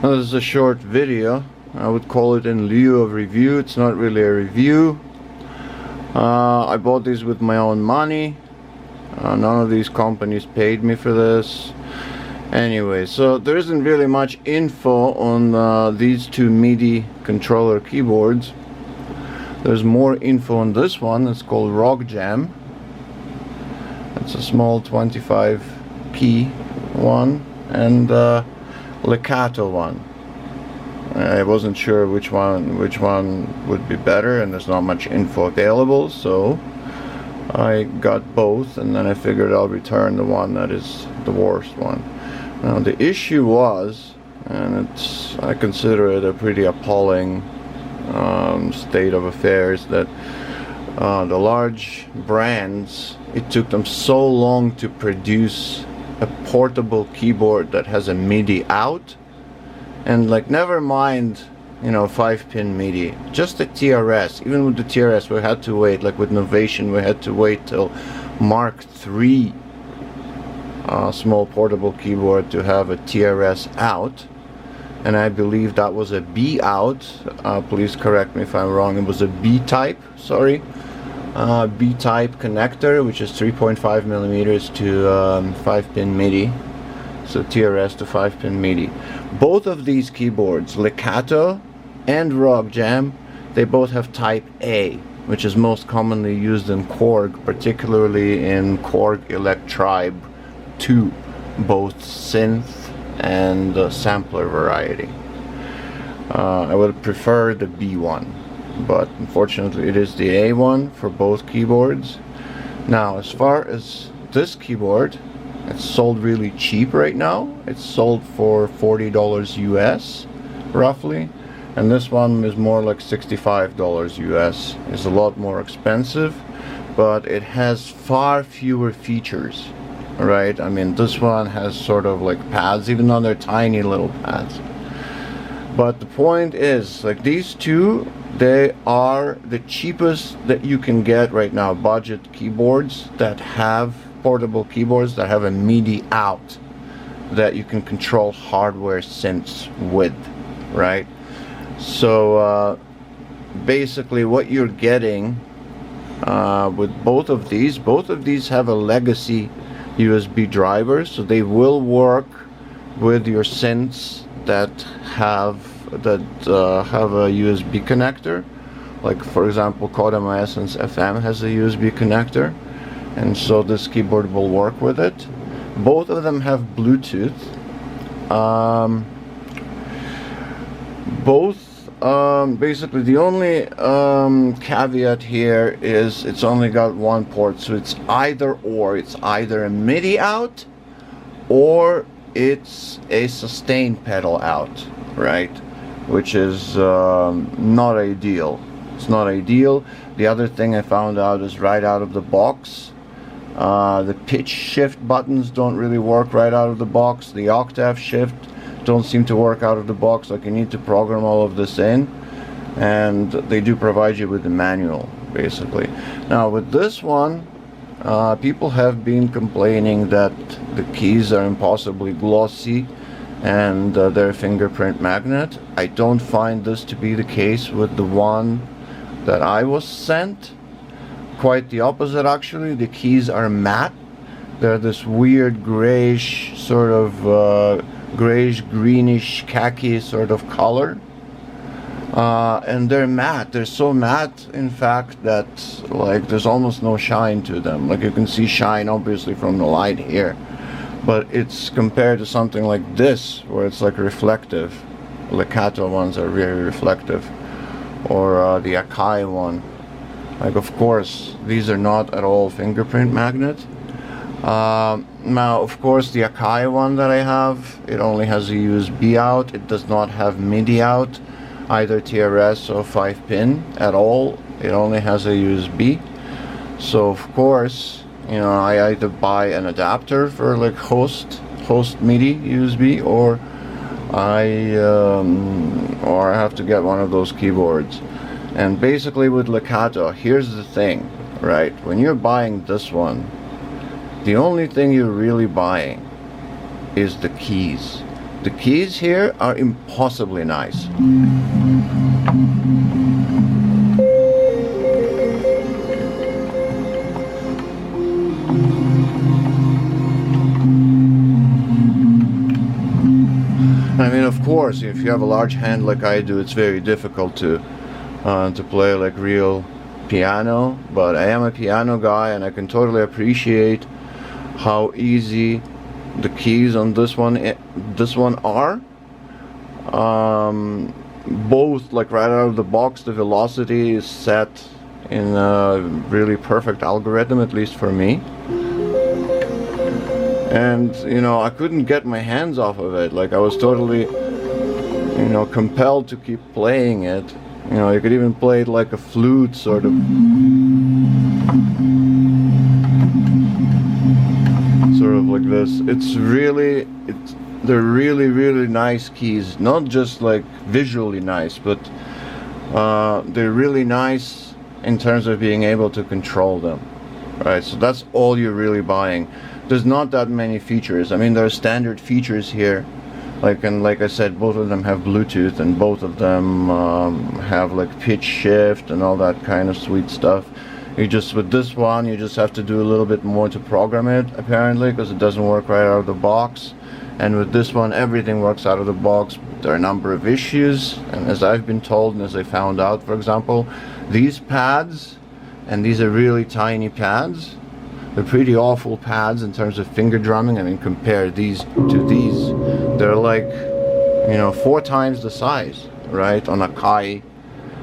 Now, this is a short video. I would call it in lieu of review. It's not really a review. I bought these with my own money. None of these companies paid me for this. Anyway, so there isn't really much info on these two MIDI controller keyboards. There's more info on this one. It's called Rock Jam. It's a small 25 key one, and Lekato one. I wasn't sure which one would be better, and there's not much info available, so I got both, and then I figured I'll return the one that is the worst one. Now the issue was, and I consider it a pretty appalling state of affairs, that the large brands, it took them so long to produce a portable keyboard that has a MIDI out, and like, never mind, you know, 5-pin MIDI, just the TRS. Even with the TRS we had to wait, like with Novation we had to wait till Mark III small portable keyboard to have a TRS out, and I believe that was a B out. Please correct me if I'm wrong. It was a B type, sorry. B type connector, which is 3.5 millimeters to 5-pin MIDI. So TRS to 5-pin MIDI. Both of these keyboards, Lekato and Rock Jam, they both have type A, which is most commonly used in Korg, particularly in Korg Electribe 2, both synth and sampler variety. I would prefer the B one, but unfortunately it is the A one for both keyboards. Now, as far as this keyboard, it's sold really cheap right now. It's sold for $40 US, roughly, and this one is more like $65 US. It's a lot more expensive, but it has far fewer features, right? I mean, this one has sort of like pads, even though they're tiny little pads. But the point is, like, these two, they are the cheapest that you can get right now, budget keyboards that have portable keyboards that have a MIDI out that you can control hardware synths with, right? So basically what you're getting with both of these have a legacy USB driver, so they will work with your synths that have a USB connector. Like, for example, Kodama Essence FM has a USB connector, and so this keyboard will work with it. Both of them have Bluetooth. Basically the only caveat here is it's only got one port, so it's either or. It's either a MIDI out or it's a sustain pedal out, right? Which is not ideal. It's not ideal. The other thing I found out is right out of the box, the pitch shift buttons don't really work right out of the box. The octave shift don't seem to work out of the box. Like, you need to program all of this in, and they do provide you with the manual, basically. Now with this one, people have been complaining that the keys are impossibly glossy and they're fingerprint magnet. I don't find this to be the case with the one that I was sent. Quite the opposite, actually. The keys are matte. They're this weird grayish, sort of grayish greenish khaki sort of color, and they're matte. They're so matte, in fact, that like there's almost no shine to them. Like, you can see shine obviously from the light here, but it's compared to something like this where it's like reflective. Lekato ones are very reflective, or the Akai one. Like, of course, these are not at all fingerprint magnet. Now, of course, the Akai one that I have, it only has a USB out. It does not have MIDI out, either TRS or 5-pin at all. It only has a USB. So, of course, you know, I either buy an adapter for like host MIDI USB, or I have to get one of those keyboards. And basically with Lekato, here's the thing, right? When you're buying this one, the only thing you're really buying is the keys. the keys here are impossibly nice. I mean, of course, if you have a large hand like I do, it's very difficult to play like real piano, but I am a piano guy and I can totally appreciate how easy the keys on this one are. Both, like right out of the box, the velocity is set in a really perfect algorithm, at least for me. And you know, I couldn't get my hands off of it. Like I was totally, you know, compelled to keep playing it. You know, you could even play it like a flute, sort of. Sort of like this. They're really, really nice keys. Not just like visually nice, but they're really nice in terms of being able to control them. Right, so that's all you're really buying. There's not that many features. I mean, there are standard features here, like I said, both of them have Bluetooth, and both of them have like pitch shift and all that kind of sweet stuff. With this one, you just have to do a little bit more to program it, apparently, because it doesn't work right out of the box. And with this one, everything works out of the box. There are a number of issues, and as I've been told, and as I found out, for example, these pads, and these are really tiny pads, they're pretty awful pads in terms of finger drumming. I mean, compare these to these. They're like, you know, 4 times the size, right? On a Kai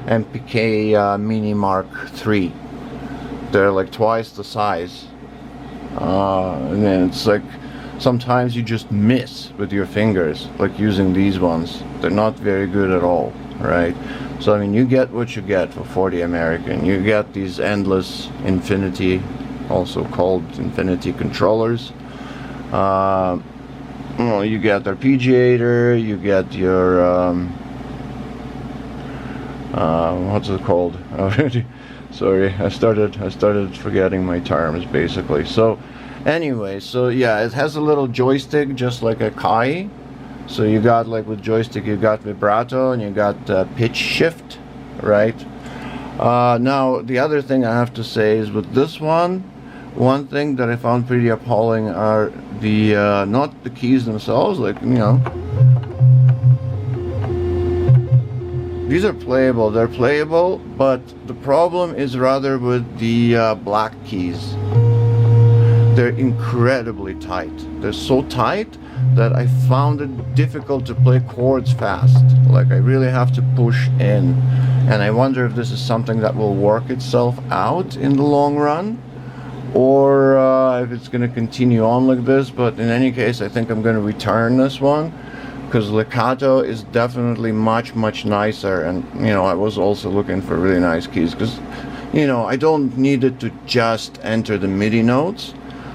MPK Mini Mark III. They're like twice the size. And then it's like, sometimes you just miss with your fingers, like using these ones. They're not very good at all, right? So, I mean, you get what you get for 40 American. You get these endless infinity, also called infinity controllers. Well, you get arpeggiator, you get your what's it called already? Sorry, I started forgetting my terms, basically. So anyway, so yeah, it has a little joystick just like a Kai. So you got, like with joystick, you got vibrato and you got pitch shift, right? Now the other thing I have to say is with this one thing that I found pretty appalling are the not the keys themselves, like, you know, these are playable, they're playable, but the problem is rather with the black keys. They're incredibly tight. They're so tight that I found it difficult to play chords fast. Like I really have to push in, and I wonder if this is something that will work itself out in the long run, or if it's going to continue on like this. But in any case, I think I'm going to return this one, because Lekato is definitely much nicer. And you know, I was also looking for really nice keys, because you know, I don't need it to just enter the MIDI notes.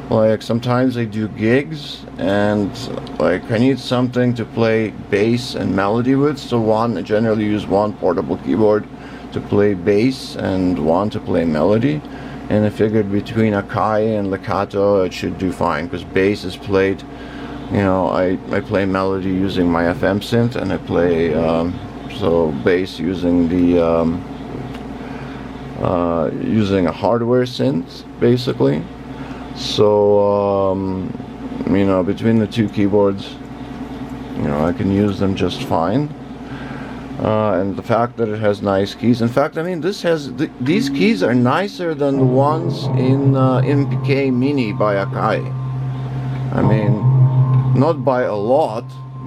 Like sometimes I do gigs and like I need something to play bass and melody with. So I generally use one portable keyboard to play bass and one to play melody. And I figured between Akai and Lekato it should do fine, because bass is played, you know, I play melody using my FM synth, and I play so bass using the using a hardware synth, basically. So you know, between the two keyboards, you know, I can use them just fine. And the fact that it has nice keys. In fact, I mean, these keys are nicer than the ones in MPK Mini by Akai. I mean, not by a lot,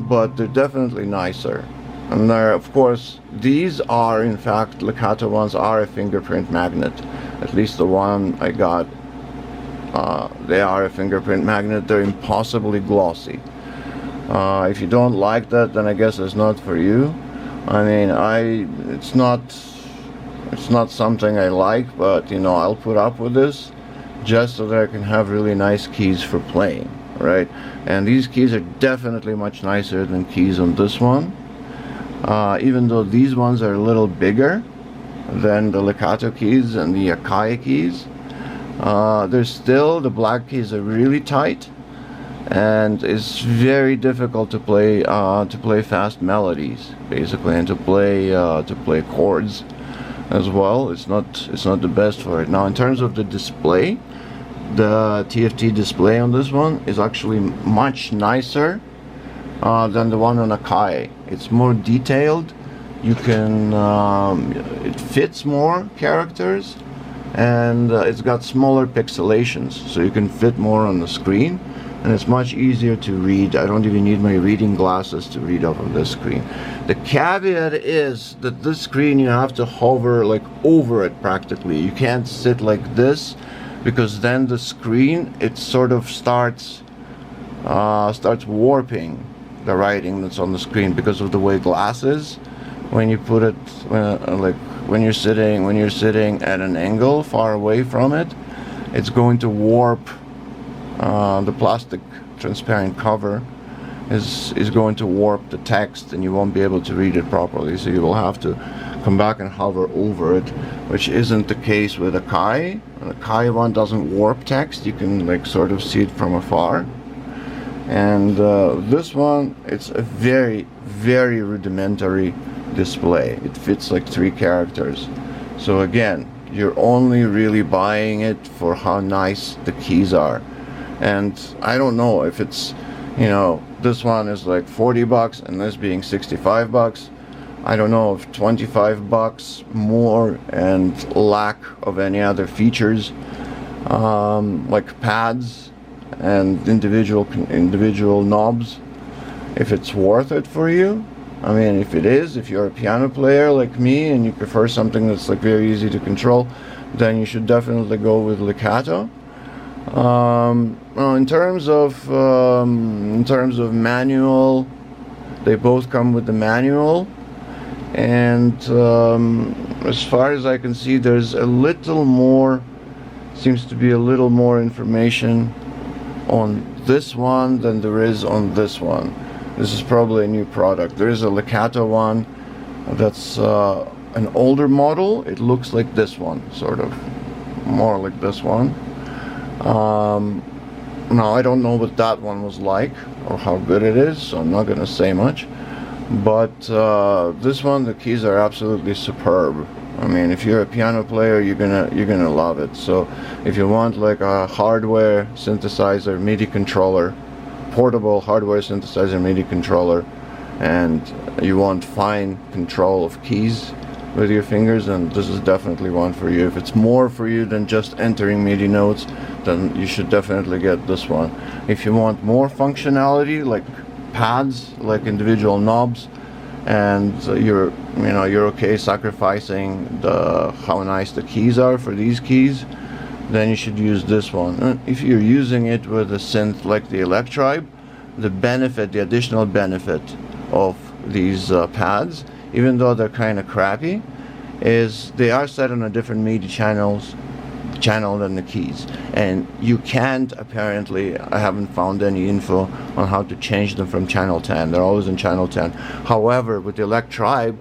but they're definitely nicer. And they're, of course, these are, in fact, Lekato ones are a fingerprint magnet. At least the one I got, they are a fingerprint magnet. They're impossibly glossy. If you don't like that, then I guess it's not for you. I mean, it's not something I like, but you know, I'll put up with this just so that I can have really nice keys for playing, right? And these keys are definitely much nicer than keys on this one, even though these ones are a little bigger than the Lekato keys and the Akai keys. There's still, the black keys are really tight, and it's very difficult to play fast melodies, basically, and to play chords as well. It's not the best for it. Now, in terms of the display, the TFT display on this one is actually much nicer than the one on Akai. It's more detailed. You can it fits more characters, and it's got smaller pixelations, so you can fit more on the screen, and it's much easier to read. I don't even need my reading glasses to read off of this screen. The caveat is that this screen, you have to hover like over it practically. You can't sit like this, because then the screen, it sort of starts warping the writing that's on the screen because of the way glass is. When you put it like when you're sitting at an angle far away from it, it's going to warp. The plastic transparent cover is going to warp the text, and you won't be able to read it properly, so you will have to come back and hover over it, which isn't the case with Akai. The Akai one doesn't warp text. You can like sort of see it from afar. And this one, it's a very, very rudimentary display. It fits like 3 characters. So again, you're only really buying it for how nice the keys are. And I don't know if it's, you know, this one is like 40 bucks and this being 65 bucks. I don't know if 25 bucks more and lack of any other features, like pads and individual knobs, if it's worth it for you. I mean, if it is, if you're a piano player like me and you prefer something that's like very easy to control, then you should definitely go with Lekato. Well, in terms of manual, they both come with the manual, and as far as I can see, there's a little more, seems to be a little more information on this one than there is on this one. This is probably a new product. There is a Lekato one that's an older model. It looks like this one, sort of more like this one. Now I don't know what that one was like or how good it is, so I'm not gonna say much, but this one, the keys are absolutely superb. I mean, if you're a piano player, you're gonna love it. So if you want like a hardware synthesizer MIDI controller, portable hardware synthesizer MIDI controller, and you want fine control of keys with your fingers, and this is definitely one for you. If it's more for you than just entering MIDI notes, then you should definitely get this one. If you want more functionality, like pads, like individual knobs, and you're okay sacrificing how nice the keys are for these keys, then you should use this one. And if you're using it with a synth like the Electribe, the additional benefit of these pads, even though they're kind of crappy, is they are set on a different MIDI channel than the keys, and you can't, apparently, I haven't found any info on how to change them from channel 10. They're always in channel 10. However, with the Electribe,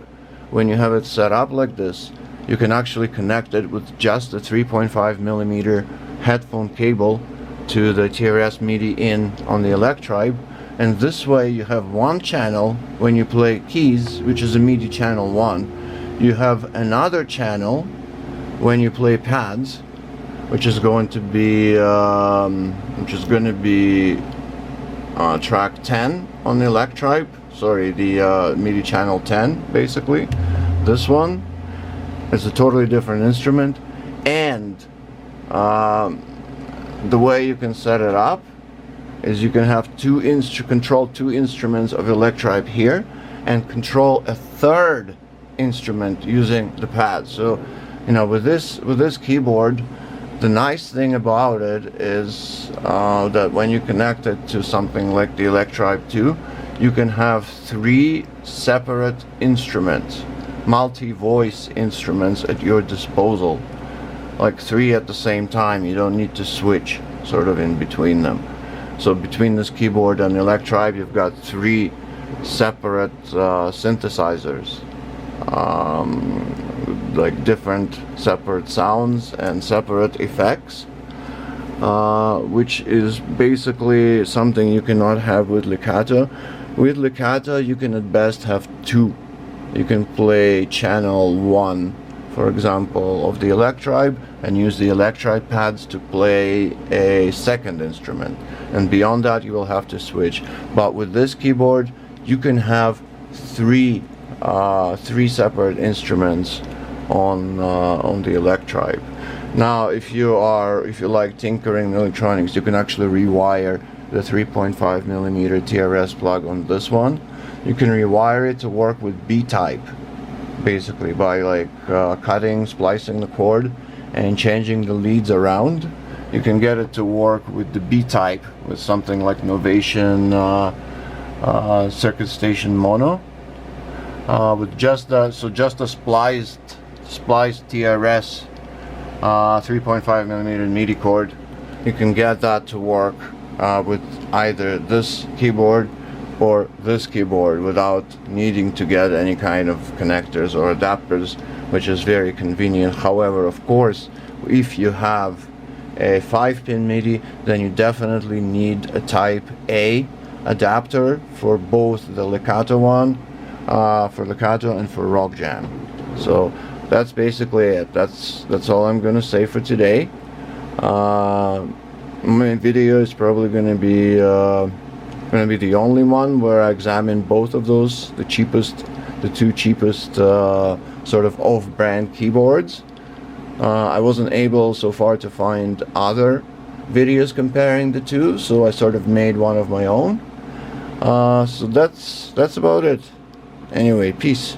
when you have it set up like this, you can actually connect it with just a 3.5mm headphone cable to the TRS MIDI in on the Electribe, and this way you have one channel when you play keys, which is a MIDI channel 1. You have another channel when you play pads, which is going to be track 10 on the Electribe. Sorry, the MIDI channel 10, basically. This one is a totally different instrument, and the way you can set it up is you can have control 2 instruments of Electribe here, and control a 3rd instrument using the pad. So, you know, with this keyboard, the nice thing about it is that when you connect it to something like the Electribe 2, you can have 3 separate instruments, multi-voice instruments at your disposal, like 3 at the same time. You don't need to switch sort of in between them. So between this keyboard and the Electribe, you've got 3 separate synthesizers, like different separate sounds and separate effects. which is basically something you cannot have with Lekato. With Lekato you can at best have two. You can play channel 1, for example, of the electribe, and use the electribe pads to play a second instrument, and beyond that you will have to switch. But with this keyboard you can have three separate instruments on the electribe. Now if you like tinkering electronics, you can actually rewire the 3.5mm TRS plug on this one. You can rewire it to work with B-type, basically by like cutting, splicing the cord and changing the leads around. You can get it to work with the B-type with something like Novation Circuit Station Mono, with just a spliced TRS 3.5mm MIDI cord. You can get that to work with either this keyboard or this keyboard without needing to get any kind of connectors or adapters, which is very convenient. However, of course, if you have a 5-pin MIDI, then you definitely need a type A adapter for both the Lekato one, for Lekato, and for Rock Jam. So that's basically it. That's all I'm gonna say for today. My video is probably gonna be the only one where I examine both of those, the two cheapest sort of off-brand keyboards. I wasn't able so far to find other videos comparing the two, so I sort of made one of my own. So that's about it. Anyway, peace.